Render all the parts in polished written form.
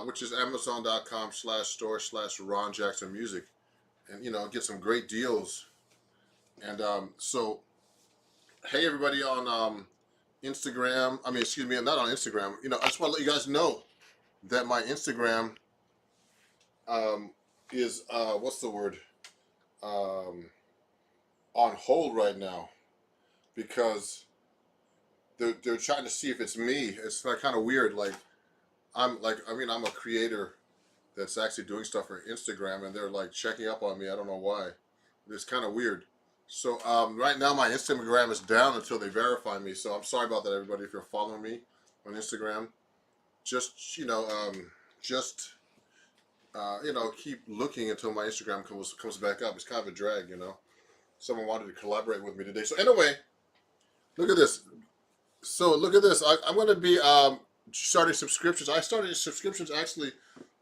which is Amazon.com/store/Ron Jackson Music, and get some great deals. And so, hey everybody on Instagram. I mean, excuse me, not on Instagram. I just want to let you guys know that my Instagram is what's the word? On hold right now because they're trying to see if it's me. It's like kind of weird. Like I'm a creator that's actually doing stuff for Instagram, and they're like checking up on me. I don't know why. It's kind of weird. So right now my Instagram is down until they verify me. So I'm sorry about that, everybody. If you're following me on Instagram, just keep looking until my Instagram comes back up. It's kind of a drag, Someone wanted to collaborate with me today. So anyway, look at this. So look at this. I'm going to be starting subscriptions. I started subscriptions actually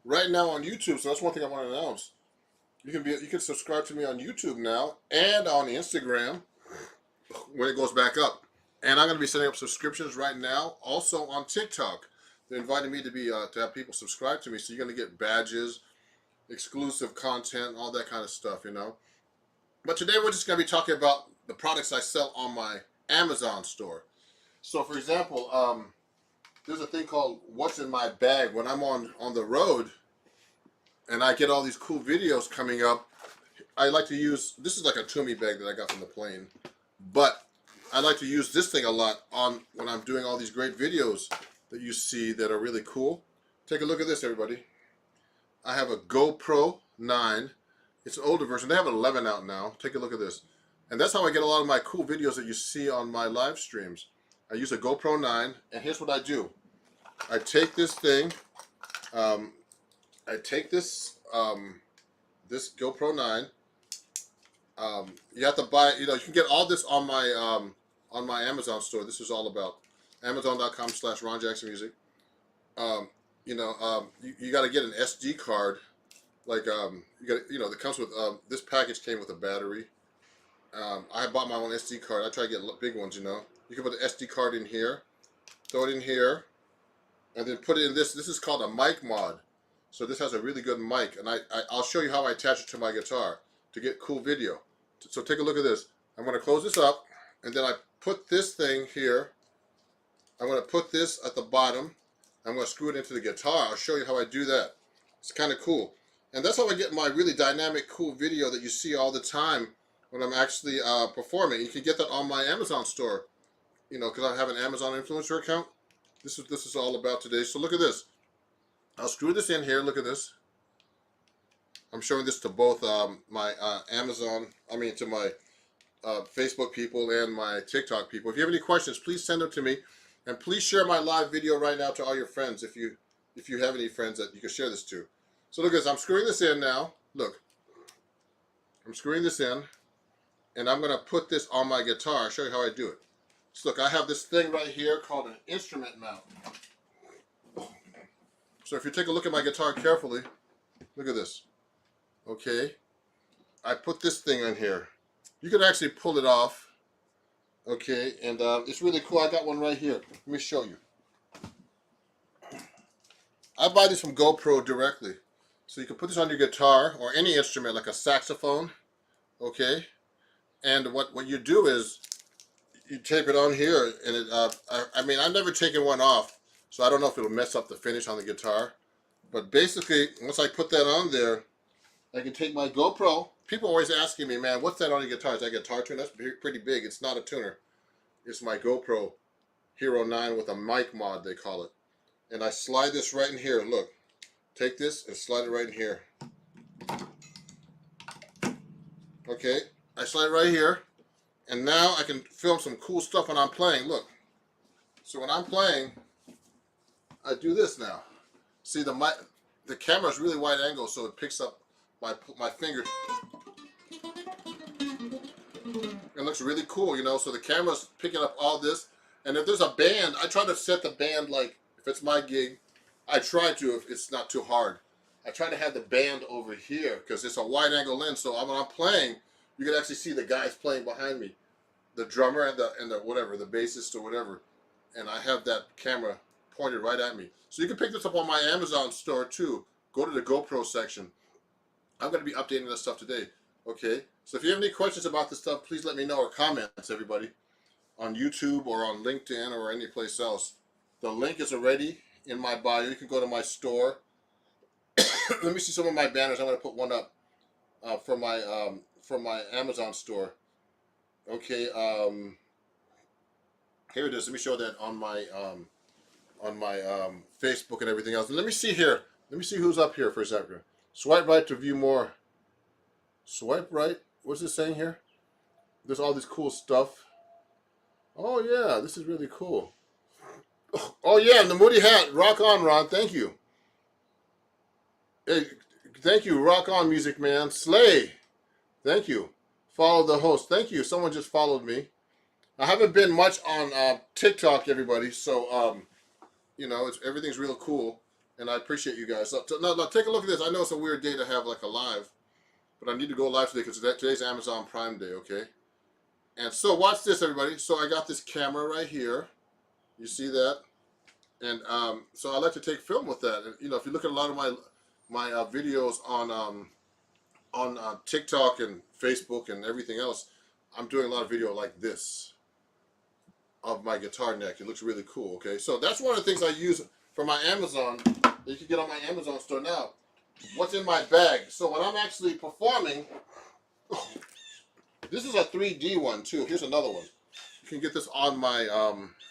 right now on YouTube. So that's one thing I want to announce. You can subscribe to me on YouTube now and on Instagram when it goes back up. And I'm going to be setting up subscriptions right now also on TikTok. They're inviting me to have people subscribe to me. So you're going to get badges, exclusive content, all that kind of stuff, But today we're just going to be talking about the products I sell on my Amazon store. So for example, there's a thing called What's in My Bag. When I'm on the road and I get all these cool videos coming up, I like to use, this is like a Toomey bag that I got from the plane, but I like to use this thing a lot when I'm doing all these great videos that you see that are really cool. Take a look at this, everybody. I have a GoPro 9. It's an older version. They have an 11 out now. Take a look at this. And that's how I get a lot of my cool videos that you see on my live streams. I use a GoPro 9, and here's what I do. I take this thing, this GoPro 9. You have to buy, you can get all this on my Amazon store. This is all about Amazon.com/Ron Jackson Music. You got to get an SD card. Like that comes with this package came with a battery. I bought my own SD card. I try to get big ones. You can put the SD card in here, throw it in here, and then put it in this. This is called a mic mod. So this has a really good mic, and I'll show you how I attach it to my guitar to get cool video. So take a look at this. I'm going to close this up, and then I put this thing here. I'm going to put this at the bottom. I'm going to screw it into the guitar. I'll show you how I do that. It's kind of cool. And that's how I get my really dynamic, cool video that you see all the time when I'm actually performing. You can get that on my Amazon store, because I have an Amazon influencer account. This is all about today. So look at this. I'll screw this in here. Look at this. I'm showing this to both my to my Facebook people and my TikTok people. If you have any questions, please send them to me. And please share my live video right now to all your friends if you have any friends that you can share this to. So look at this. I'm screwing this in now. Look. I'm screwing this in. And I'm going to put this on my guitar. I'll show you how I do it. So look, I have this thing right here called an instrument mount. So if you take a look at my guitar carefully, look at this. Okay. I put this thing in here. You can actually pull it off. Okay, and it's really cool. I got one right here. Let me show you. I buy this from GoPro directly. So you can put this on your guitar or any instrument like a saxophone. Okay, and what you do is you tape it on here, and it. I've never taken one off, so I don't know if it'll mess up the finish on the guitar. But basically, once I put that on there, I can take my GoPro. People are always asking me, man, what's that on your guitar? Is that a guitar tuner? That's pretty big. It's not a tuner. It's my GoPro Hero 9 with a mic mod, they call it. And I slide this right in here. Look, take this and slide it right in here. Okay, I slide it right here. And now I can film some cool stuff when I'm playing. Look. So when I'm playing, I do this now. See, the camera is really wide angle, so it picks up my finger. It looks really cool, so the camera's picking up all this. And if there's a band, I try to set the band, like, if it's my gig, I try to, if it's not too hard. I try to have the band over here, because it's a wide angle lens, so when I'm playing, you can actually see the guys playing behind me. The drummer and the whatever, the bassist or whatever. And I have that camera pointed right at me. So you can pick this up on my Amazon store too. Go to the GoPro section. I'm going to be updating this stuff today. Okay, so if you have any questions about this stuff, please let me know, or comments, everybody, on YouTube or on LinkedIn or any place else. The link is already in my bio. You can go to my store. Let me see some of my banners. I'm going to put one up from my Amazon store. Okay, here it is. Let me show that on my Facebook and everything else. And let me see here. Let me see who's up here for a second. Swipe right to view more. Swipe right. What's it saying here? There's all this cool stuff. Oh yeah, this is really cool. Oh yeah, the Moody hat. Rock on, Ron. Thank you. Hey, thank you. Rock on, Music Man. Slay. Thank you. Follow the host. Thank you. Someone just followed me. I haven't been much on TikTok, everybody. So you know, everything's real cool, and I appreciate you guys. So now take a look at this. I know it's a weird day to have like a live, but I need to go live today because today's Amazon Prime Day. Okay. And so watch this, everybody. So I got this camera right here. You see that? And so I like to take film with that. And you know, if you look at a lot of my videos on TikTok and Facebook and everything else, I'm doing a lot of video like this of my guitar neck. It looks really cool. Okay, so that's one of the things I use for my Amazon that you can get on my Amazon store now. What's in my bag? So when I'm actually performing, this is a 3D one too. Here's another one. You can get this on my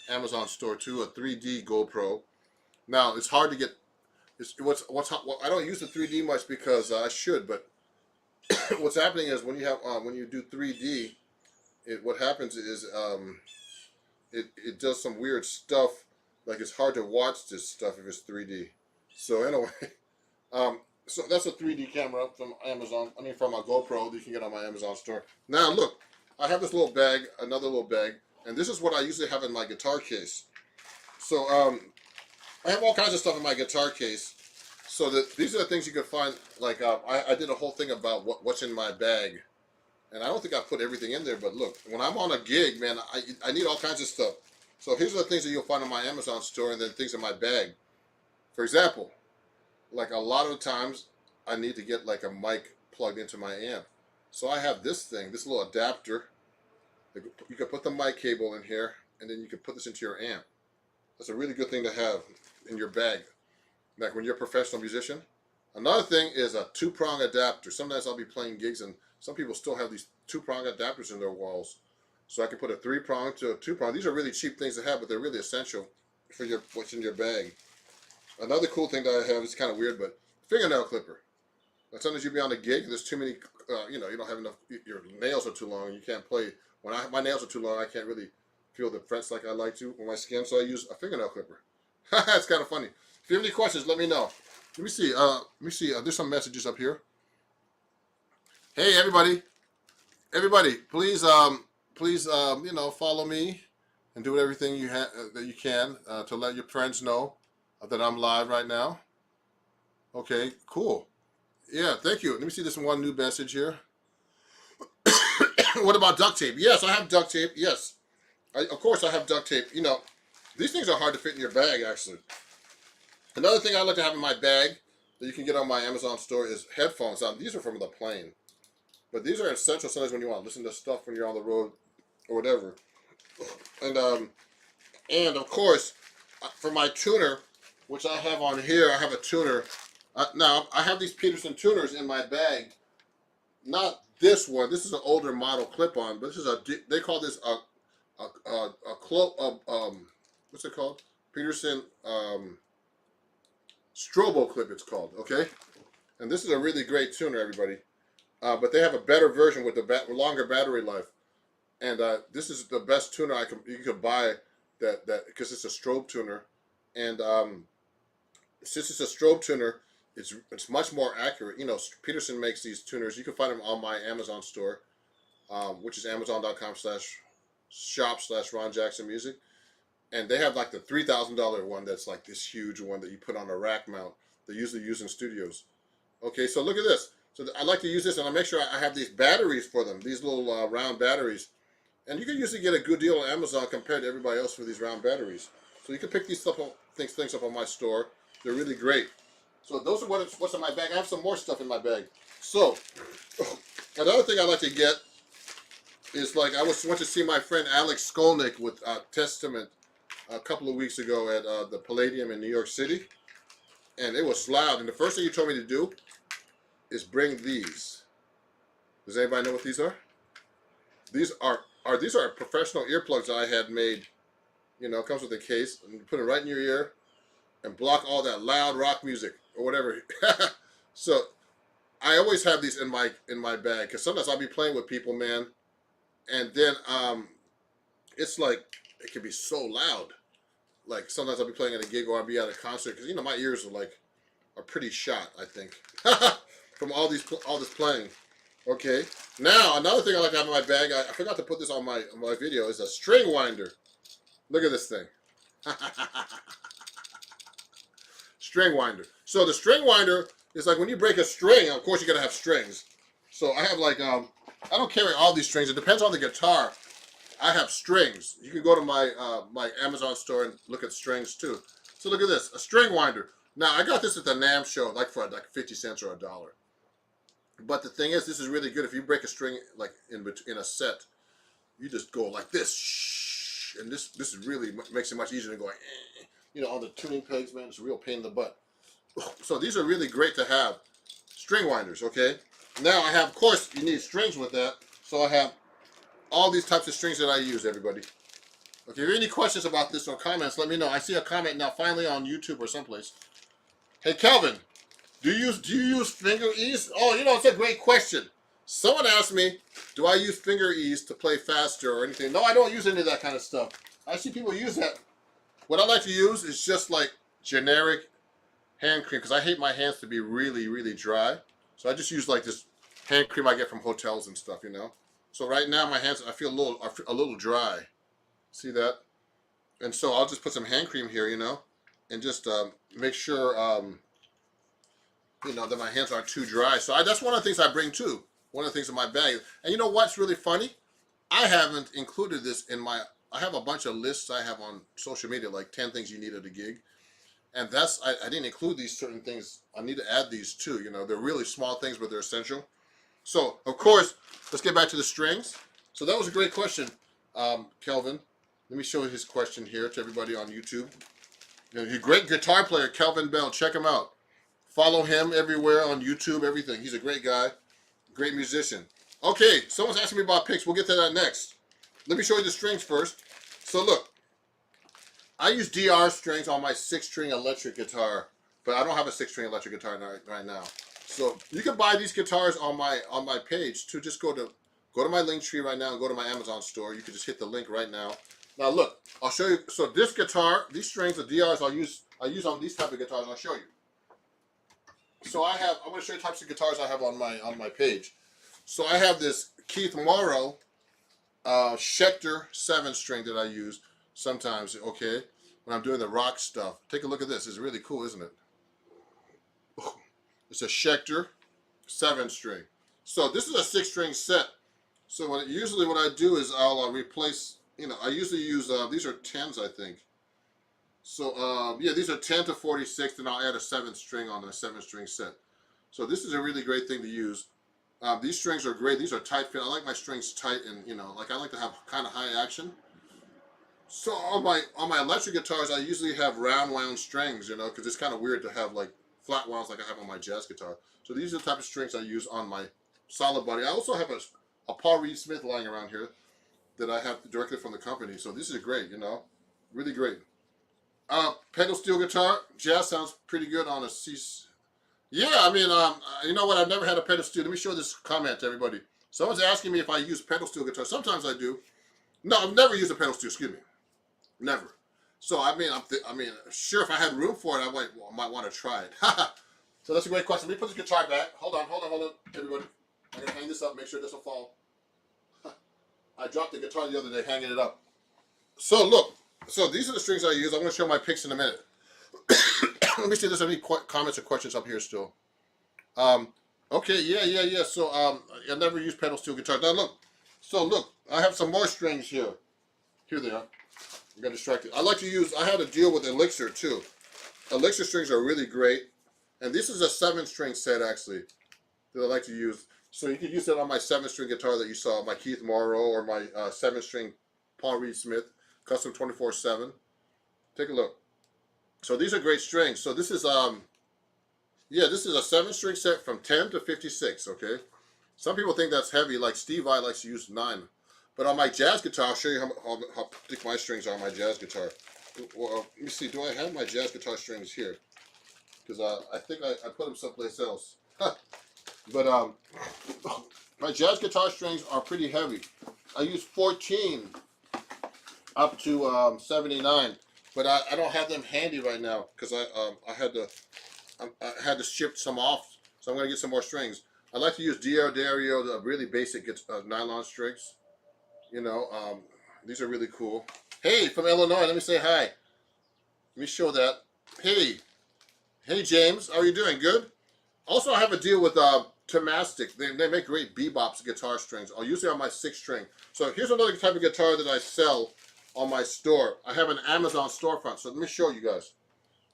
Amazon store too. A 3D GoPro. Now it's hard to get. I don't use the 3D much because I should, but what's happening is when you do 3D, what happens is it does some weird stuff. Like it's hard to watch this stuff if it's 3D. So anyway, so that's a 3D camera from Amazon. I mean, from a GoPro that you can get on my Amazon store. Now look, I have this little bag, another little bag, and this is what I usually have in my guitar case. So I have all kinds of stuff in my guitar case. So these are the things you can find. Like I did a whole thing about what's in my bag, and I don't think I put everything in there. But look, when I'm on a gig, man, I need all kinds of stuff. So here's the things that you'll find on my Amazon store, and then things in my bag. For example, like a lot of times, I need to get like a mic plugged into my amp. So I have this thing, this little adapter. You can put the mic cable in here, and then you can put this into your amp. That's a really good thing to have in your bag, like when you're a professional musician. Another thing is a two-prong adapter. Sometimes I'll be playing gigs, and some people still have these two-prong adapters in their walls. So I can put a three-prong to a two-prong. These are really cheap things to have, but they're really essential for what's in your bag. Another cool thing that I have is kind of weird, but fingernail clipper. Like sometimes you'll be on a gig and there's too many, you know, you don't have enough, your nails are too long and you can't play. When my nails are too long, I can't really feel the frets like I like to with my skin, so I use a fingernail clipper. It's kind of funny. If you have any questions, let me know. Let me see. There's some messages up here. Hey, everybody. Everybody, please, you know, follow me and do everything that you can to let your friends know that I'm live right now. Okay, cool. Yeah, thank you. Let me see this one new message here. What about duct tape? Yes, I have duct tape. Yes, of course I have duct tape. You know, these things are hard to fit in your bag, actually. Another thing I like to have in my bag that you can get on my Amazon store is headphones. Now, these are from the plane, but these are essential sometimes when you want to listen to stuff when you're on the road or whatever. And of course, for my tuner, which I have on here, I have a tuner. Now, I have these Peterson tuners in my bag. Not this one. This is an older model clip-on, but this is they call this what's it called? Peterson Strobo clip, it's called, okay? And this is a really great tuner, everybody. But they have a better version with the longer battery life. And this is the best tuner you could buy that because it's a strobe tuner. And since it's a strobe tuner, it's much more accurate. You know, Peterson makes these tuners. You can find them on my Amazon store, which is amazon.com/shop/Ron Jackson Music. And they have like the $3,000 one that's like this huge one that you put on a rack mount. They usually use in studios. Okay, so look at this. So I like to use this, and I make sure I have these batteries for them, these little round batteries. And you can usually get a good deal on Amazon compared to everybody else for these round batteries. So you can pick these stuff up things up on my store. They're really great. So those are what's in my bag. I have some more stuff in my bag. So another thing I like to get is like went to see my friend Alex Skolnick with Testament a couple of weeks ago at the Palladium in New York City, and it was loud. And the first thing he told me to do is bring these. Does anybody know what these are? These are professional earplugs I had made. You know, it comes with a case, and you put it right in your ear and block all that loud rock music or whatever. So I always have these in my bag because sometimes I'll be playing with people, man, and then it's like it can be so loud. Like sometimes I'll be playing at a gig or I'll be at a concert because my ears are pretty shot, I think, from all this playing. Okay. Now another thing I like to have in my bag, I forgot to put this on my video, is a string winder. Look at this thing. String winder. So the string winder is like when you break a string, of course you're gonna have strings. So I have like I don't carry all these strings. It depends on the guitar. I have strings. You can go to my my Amazon store and look at strings too. So look at this, a string winder. Now I got this at the NAMM show, like for like 50 cents or $1. But the thing is, this is really good. If you break a string like in a set, you just go like this, and this really makes it much easier than going, on the tuning pegs, man. It's a real pain in the butt. So these are really great to have, string winders. Okay. Now I have, of course, you need strings with that. So I have all these types of strings that I use, everybody. Okay, if you have any questions about this or comments, let me know. I see a comment now finally on YouTube or someplace. Hey, Kelvin, do you use finger ease? Oh, it's a great question. Someone asked me, do I use finger ease to play faster or anything? No, I don't use any of that kind of stuff. I see people use that. What I like to use is just like generic hand cream because I hate my hands to be really, really dry. So I just use like this hand cream I get from hotels and stuff, So right now my hands, I feel a little dry. See that? And so I'll just put some hand cream here, and just make sure, that my hands aren't too dry. So that's one of the things I bring too. One of the things in my bag. And you know what's really funny? I haven't included this I have a bunch of lists I have on social media, like 10 things you need at a gig. And I didn't include these certain things. I need to add these too, They're really small things, but they're essential. So, of course, let's get back to the strings. So that was a great question, Kelvin. Let me show you his question here to everybody on YouTube. He's a great guitar player, Kelvin Bell. Check him out. Follow him everywhere on YouTube, everything. He's a great guy, great musician. Okay, someone's asking me about picks. We'll get to that next. Let me show you the strings first. So look, I use DR strings on my 6-string electric guitar, but I don't have a 6-string electric guitar right now. So you can buy these guitars on my page too. Just go to my link tree right now and go to my Amazon store. You can just hit the link right now. Now look, I'll show you. So this guitar, these strings, the DRs I use on these type of guitars. I'll show you. So I'm going to show you types of guitars I have on my page. So I have this Keith Morrow Schecter 7-string that I use sometimes. Okay, when I'm doing the rock stuff. Take a look at this. It's really cool, isn't it? It's a Schecter 7-string. So this is a 6-string set. So usually what I do is I'll replace, I usually use, these are 10s, I think. So, yeah, these are 10 to 46, and I'll add a 7th string on the 7-string set. So this is a really great thing to use. These strings are great. These are tight fit. I like my strings tight and, I like to have kind of high action. So on my electric guitars, I usually have round wound strings, because it's kind of weird to have like flat wounds like I have on my jazz guitar. So these are the type of strings I use on my solid body. I also have a Paul Reed Smith lying around here that I have directly from the company. So this is great, really great. Pedal steel guitar, jazz sounds pretty good on a C. Yeah, I mean, you know what? I've never had a pedal steel. Let me show this comment to everybody. Someone's asking me if I use pedal steel guitar. Sometimes I do. No, I've never used a pedal steel. Excuse me, never. So I mean, sure, if I had room for it, I might want to try it. So that's a great question. Let me put this guitar back. Hold on, everybody. I'm gonna hang this up. Make sure it doesn't fall. I dropped the guitar the other day, hanging it up. So look. So these are the strings I use. I'm going to show my picks in a minute. Let me see if there's any comments or questions up here still. Okay, yeah. So I never use pedal steel guitar. Now look. So look, I have some more strings here. Here they are. I got distracted. I like to use, I had a deal with Elixir too. Elixir strings are really great. And this is a 7-string set actually that I like to use. So you can use it on my 7-string guitar that you saw, my Keith Morrow or my 7-string Paul Reed Smith, custom 24/7. Take a look. So these are great strings. So this is yeah, this is a 7-string set from 10 to 56, okay? Some people think that's heavy, like Steve Vai likes to use 9. But on my jazz guitar, I'll show you how thick my strings are on my jazz guitar. Well, let me see, do I have my jazz guitar strings here? Because I think I put them someplace else. But my jazz guitar strings are pretty heavy. I use 14 up to 79, but I don't have them handy right now because I had to ship some off, so I'm gonna get some more strings. I like to use Dario, the really basic nylon strings. You know, these are really cool. Hey, from Illinois, let me say hi. Let me show that. Hey James, how are you doing? Good. Also, I have a deal with Tomastic. They make great bebops guitar strings. I'll use it on my 6-string. So here's another type of guitar that I sell on my store. I have an Amazon storefront. So let me show you guys.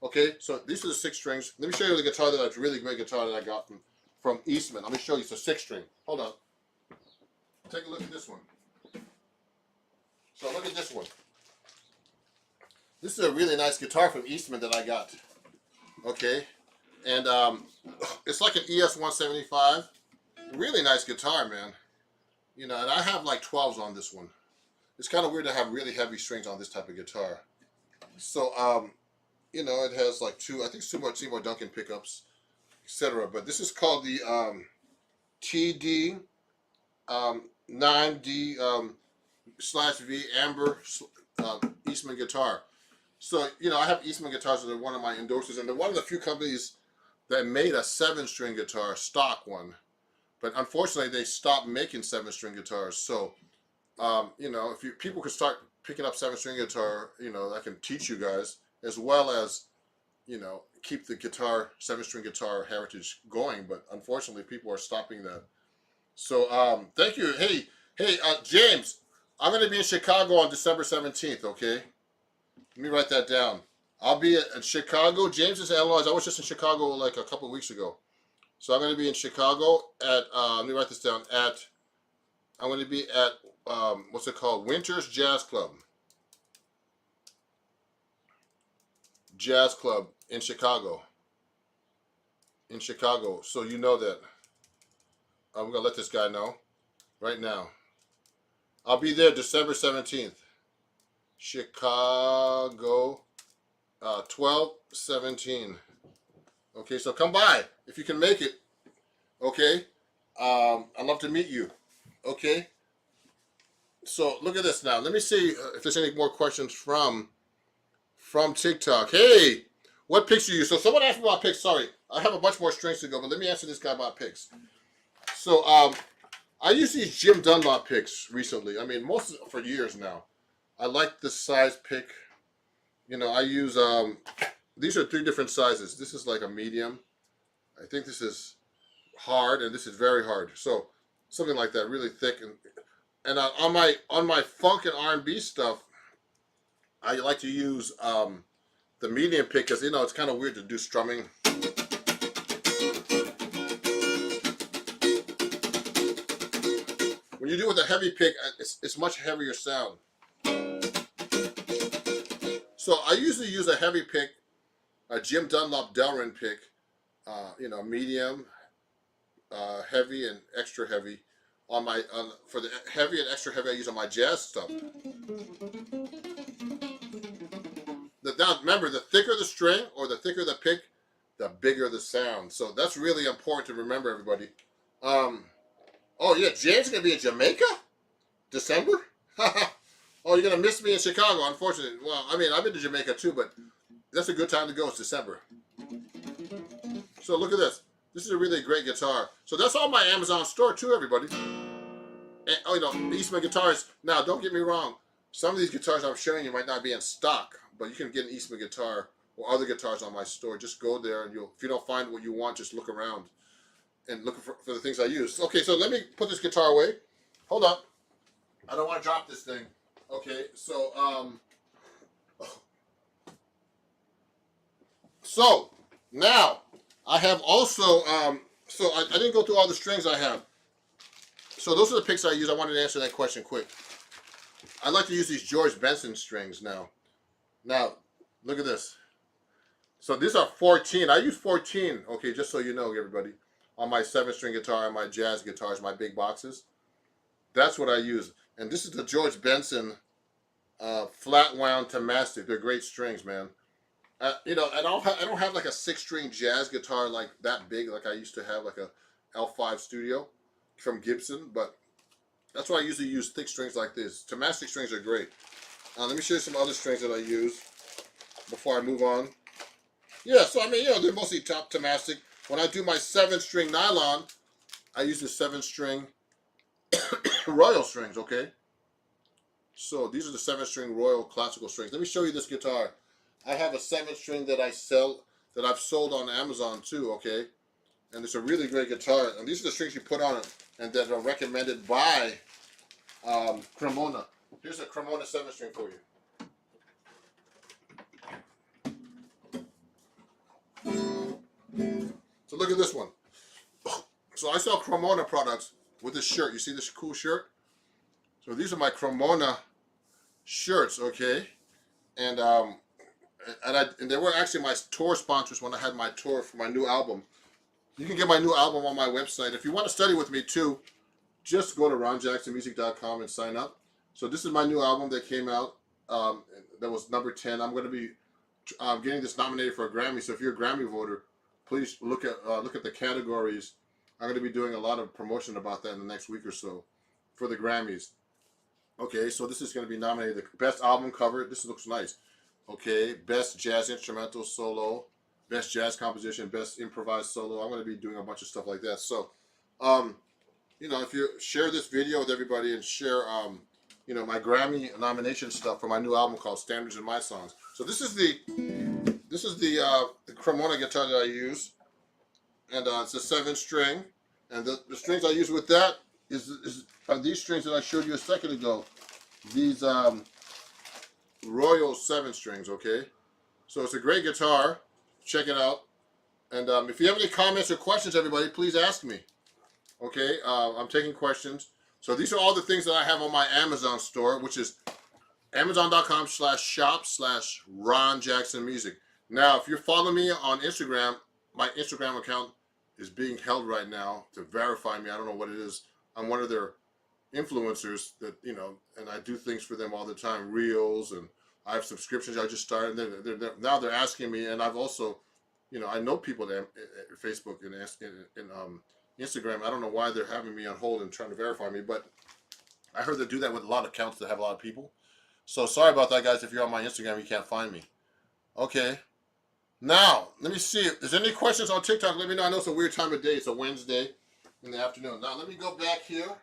Okay, so these are the 6 strings. Let me show you the guitar that's a really great guitar that I got from Eastman. Let me show you. It's a 6-string. Hold on. Take a look at this one. So look at this one. This is a really nice guitar from Eastman that I got. Okay, and it's like an ES 175. Really nice guitar, man. You know, and I have like 12s on this one. It's kind of weird to have really heavy strings on this type of guitar. So, you know, it has like I think Seymour Duncan pickups, etc. But this is called the TD 9D /V Amber Eastman guitar. So, you know, I have Eastman guitars that are one of my endorsers, and they're one of the few companies that made a 7-string guitar, stock one. But unfortunately, they stopped making 7-string guitars. So, you know, if people could start picking up 7-string guitar, you know, I can teach you guys, as well as, you know, keep the 7-string guitar heritage going. But unfortunately, people are stopping that. So, thank you. Hey, James, I'm going to be in Chicago on December 17th, okay? Let me write that down. I'll be in Chicago. James is in Illinois. I was just in Chicago like a couple of weeks ago. So I'm going to be in Chicago at, let me write this down, I'm going to be at, what's it called? Winter's Jazz Club. Jazz Club in Chicago. So you know that. I'm going to let this guy know right now. I'll be there December 17th. Chicago, 12/17. Okay, so come by if you can make it. Okay, I'd love to meet you. Okay, so look at this now. Let me see if there's any more questions from TikTok. Hey, what picks do you use? So someone asked me about picks. Sorry, I have a bunch more strings to go, but let me answer this guy about picks. So I use these Jim Dunlop picks recently. I mean, for years now. I like this size pick. You know, I use, these are 3 different sizes. This is like a medium. I think this is hard, and this is very hard. So something like that, really thick. And on my funk and R&B stuff, I like to use the medium pick because, you know, it's kind of weird to do strumming. When you do it with a heavy pick, it's much heavier sound. So I usually use a heavy pick, a Jim Dunlop Delrin pick, you know, medium, heavy, and extra heavy. For the heavy and extra heavy, I use on my jazz stuff. Now remember, the thicker the string or the thicker the pick, the bigger the sound. So that's really important to remember, everybody. Oh yeah, James is gonna be in Jamaica, December. Oh, you're going to miss me in Chicago, unfortunately. Well, I mean, I've been to Jamaica too, but that's a good time to go. It's December. So look at this. This is a really great guitar. So that's on my Amazon store too, everybody. And, oh, you know, Eastman guitars. Now, don't get me wrong. Some of these guitars I'm showing you might not be in stock, but you can get an Eastman guitar or other guitars on my store. Just go there, and if you don't find what you want, just look around and look for the things I use. Okay, so let me put this guitar away. Hold on. I don't want to drop this thing. Okay, so So now I have also so I didn't go through all the strings I have. So those are the picks I use. I wanted to answer that question quick. I like to use these George Benson strings now. Now, look at this. So these are 14. I use 14, okay, just so you know, everybody, on my 7-string guitar and my jazz guitars, my big boxes. That's what I use. And this is the George Benson flat wound Tomastic. They're great strings, man. You know, I don't have like a 6-string jazz guitar like that big, like I used to have, like a L5 Studio from Gibson, but that's why I usually use thick strings like this. Tomastic strings are great. Let me show you some other strings that I use before I move on. Yeah, so I mean, you know, they're mostly top Tomastic. When I do my 7-string nylon, I use the 7-string Royal strings, okay? So these are the 7-string Royal classical strings. Let me show you this guitar. I have a 7-string that I've sold on Amazon too, okay? And it's a really great guitar. And these are the strings you put on it and that are recommended by Cremona. Here's a Cremona 7-string for you. So look at this one. So I sell Cremona products with this shirt. You see this cool shirt? So these are my Cremona shirts, okay? And they were actually my tour sponsors when I had my tour for my new album. You can get my new album on my website. If you want to study with me too, just go to ronjacksonmusic.com and sign up. So this is my new album that came out. That was number 10. I'm going to be getting this nominated for a Grammy. So if you're a Grammy voter, please look at the categories. I'm going to be doing a lot of promotion about that in the next week or so for the Grammys. Okay, so this is going to be nominated the best album cover. This looks nice. Okay, best jazz instrumental solo, best jazz composition, best improvised solo. I'm going to be doing a bunch of stuff like that. So, you know, if you share this video with everybody and share, you know, my Grammy nomination stuff for my new album called Standards in My Songs. So this is the Cremona guitar that I use, and it's a 7-string, and the strings I use with that are these strings that I showed you a second ago. These Royal 7-strings, okay? So it's a great guitar. Check it out. And if you have any comments or questions, everybody, please ask me. Okay, I'm taking questions. So these are all the things that I have on my Amazon store, which is amazon.com/shop/Ron Jackson Music. Now, if you're following me on Instagram, my Instagram account is being held right now to verify me. I don't know what it is. I'm one of their influencers that, you know, and I do things for them all the time, reels, and I have subscriptions I just started. Now they're asking me, and I've also, you know, I know people at Facebook and Instagram. I don't know why they're having me on hold and trying to verify me, but I heard they do that with a lot of accounts that have a lot of people. So sorry about that, guys. If you're on my Instagram, you can't find me. Okay. Now, let me see. If there's any questions on TikTok, let me know. I know it's a weird time of day. It's a Wednesday in the afternoon. Now, let me go back here,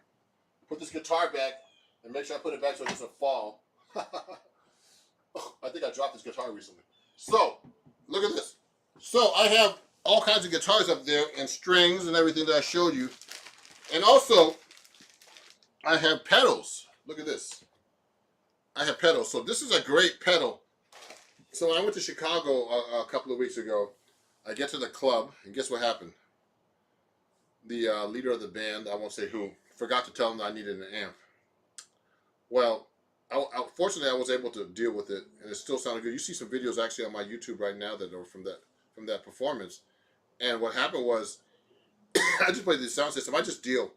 put this guitar back, and make sure I put it back so it doesn't fall. I think I dropped this guitar recently. So, look at this. So, I have all kinds of guitars up there and strings and everything that I showed you. And also, I have pedals. Look at this. I have pedals. So, this is a great pedal. So, when I went to Chicago a couple of weeks ago, I get to the club, and guess what happened? The leader of the band, I won't say who, forgot to tell him that I needed an amp. Well, fortunately, I was able to deal with it, and it still sounded good. You see some videos actually on my YouTube right now that are from that performance. And what happened was, I just played the sound system. I just deal.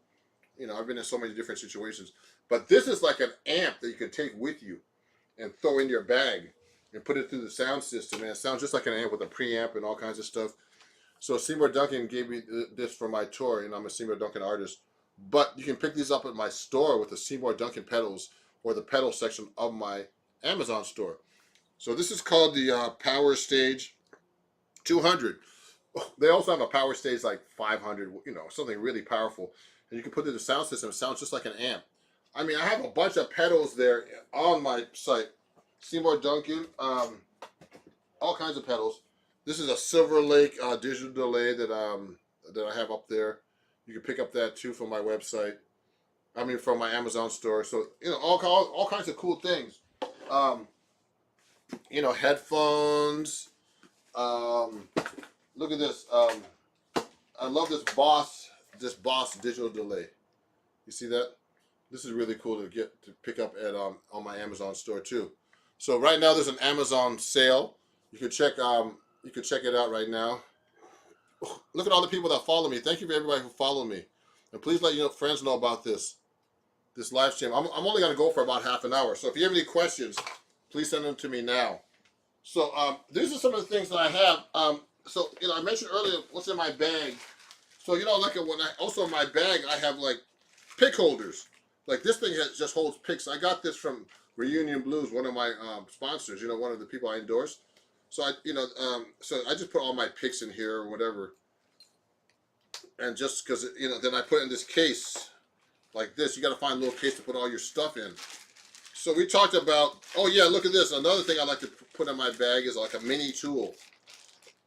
You know, I've been in so many different situations. But this is like an amp that you can take with you and throw in your bag and put it through the sound system. And it sounds just like an amp with a preamp and all kinds of stuff. So Seymour Duncan gave me this for my tour, and I'm a Seymour Duncan artist. But you can pick these up at my store with the Seymour Duncan pedals or the pedal section of my Amazon store. So this is called the Power Stage 200. They also have a Power Stage like 500, you know, something really powerful. And you can put it in the sound system. It sounds just like an amp. I mean, I have a bunch of pedals there on my site. Seymour Duncan, all kinds of pedals. This is a Silver Lake digital delay that I have up there. You can pick up that too from my website. I mean, from my Amazon store. So, you know, all kinds of cool things. You know, headphones, Look at this. I love this Boss digital delay. You see that? This is really cool to pick up at on my Amazon store too. So right now there's an Amazon sale. You can check it out right now. Look at all the people that follow me. Thank you for everybody who followed me, and please let your friends know about this live stream. I'm only gonna go for about half an hour. So if you have any questions, please send them to me now. So these are some of the things that I have. So I mentioned earlier what's in my bag. So like also in my bag I have like pick holders. Like this thing just holds picks. I got this from Reunion Blues, one of my sponsors. One of the people I endorse. So so I just put all my picks in here or whatever. And just because then I put it in this case like this. You got to find a little case to put all your stuff in. So we talked about. Oh yeah, look at this. Another thing I like to put in my bag is like a mini tool.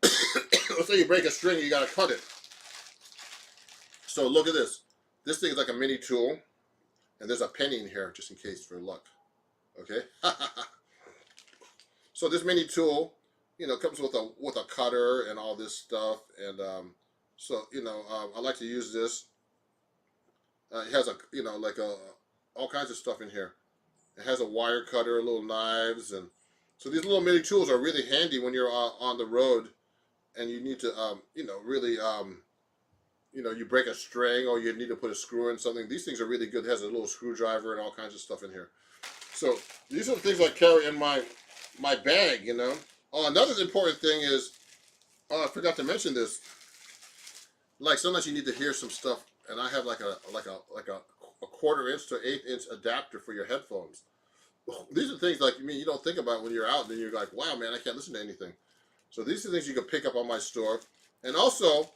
Let's say you break a string, you got to cut it. So look at this. This thing is like a mini tool. And there's a penny in here just in case for luck. Okay? So this mini tool, comes with a cutter and all this stuff. And I like to use this. It has all kinds of stuff in here. It has a wire cutter, little knives, and so these little mini tools are really handy when you're on the road and you need to really you break a string or you need to put a screw in something. These things are really good. It has a little screwdriver and all kinds of stuff in here. So these are the things I carry in my bag, Oh, another important thing is, I forgot to mention this. Like sometimes you need to hear some stuff, and I have like a 1/4 inch to 1/8 inch adapter for your headphones. These are things like you don't think about when you're out, and then you're like, wow, man, I can't listen to anything. So these are things you can pick up on my store, and also.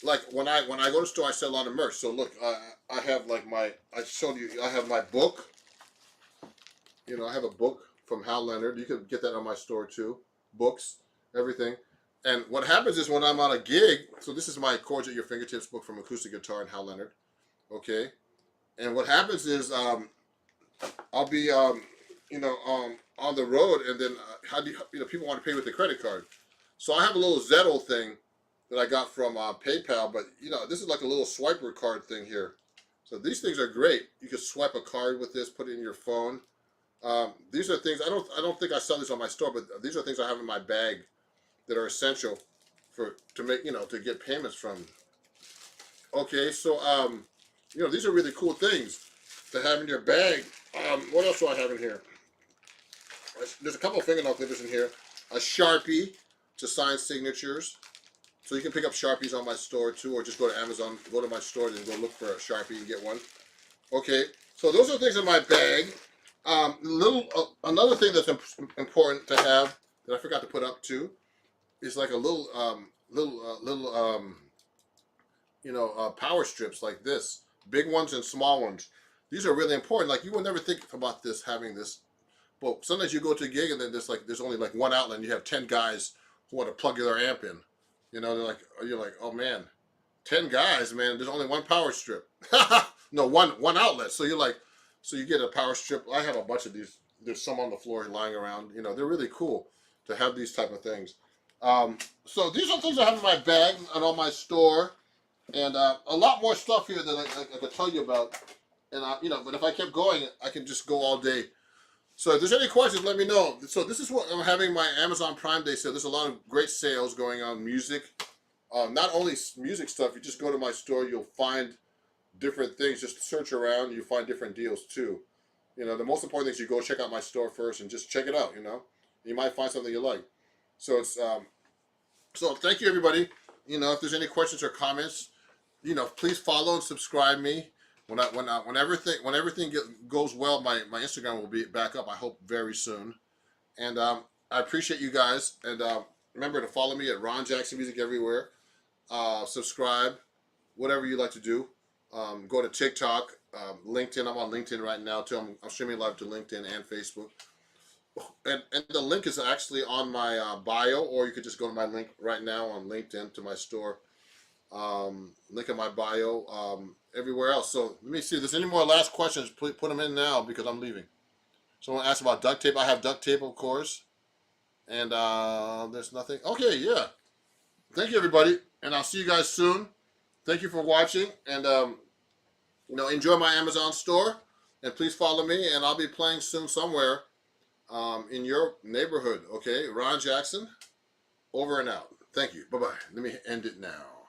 Like when I go to the store, I sell a lot of merch. So look, I have I showed you, I have my book. I have a book from Hal Leonard. You can get that on my store too. Books, everything. And what happens is when I'm on a gig, so this is my Chords at Your Fingertips book from acoustic guitar and Hal Leonard. Okay. And what happens is I'll be on the road, and then how do people want to pay with the credit card? So I have a little Zettel thing that I got from PayPal, but this is like a little swiper card thing here. So these things are great. You can swipe a card with this, put it in your phone. These are things I don't think I sell these on my store, but these are things I have in my bag that are essential to get payments from. Okay, so these are really cool things to have in your bag. What else do I have in here? There's a couple of fingernail clippers in here. A Sharpie to sign signatures. So you can pick up Sharpies on my store too, or just go to Amazon, go to my store, and go look for a Sharpie and get one. Okay, so those are things in my bag. Another thing that's important to have that I forgot to put up too is like a little power strips like this, big ones and small ones. These are really important. Like you would never think about this having this, but sometimes you go to a gig and then there's only like one outlet, and you have 10 guys who want to plug their amp in. You're like, oh man, 10 guys, man. There's only one power strip. No, one outlet. So so you get a power strip. I have a bunch of these. There's some on the floor lying around. They're really cool to have these type of things. So these are things I have in my bag and on my store, and a lot more stuff here that I could tell you about. And but if I kept going, I can just go all day. So if there's any questions, let me know. So this is what I'm having my Amazon Prime Day sale. There's a lot of great sales going on. Music, not only music stuff. You just go to my store, you'll find different things. Just search around, you find different deals too. The most important thing is you go check out my store first and just check it out. You might find something you like. So it's so thank you everybody. If there's any questions or comments, please follow and subscribe me. When everything goes well, my Instagram will be back up. I hope very soon, and I appreciate you guys. And remember to follow me at Ron Jackson Music everywhere. Subscribe, whatever you like to do. Go to TikTok, LinkedIn. I'm on LinkedIn right now too. I'm streaming live to LinkedIn and Facebook. And the link is actually on my bio, or you could just go to my link right now on LinkedIn to my store. Link in my bio, everywhere else. So let me see if there's any more last questions. Please put them in now because I'm leaving. Someone asked about duct tape. I have duct tape, of course. And there's nothing. Okay, yeah. Thank you, everybody, and I'll see you guys soon. Thank you for watching, and enjoy my Amazon store, and please follow me, and I'll be playing soon somewhere in your neighborhood. Okay, Ron Jackson, over and out. Thank you. Bye bye. Let me end it now.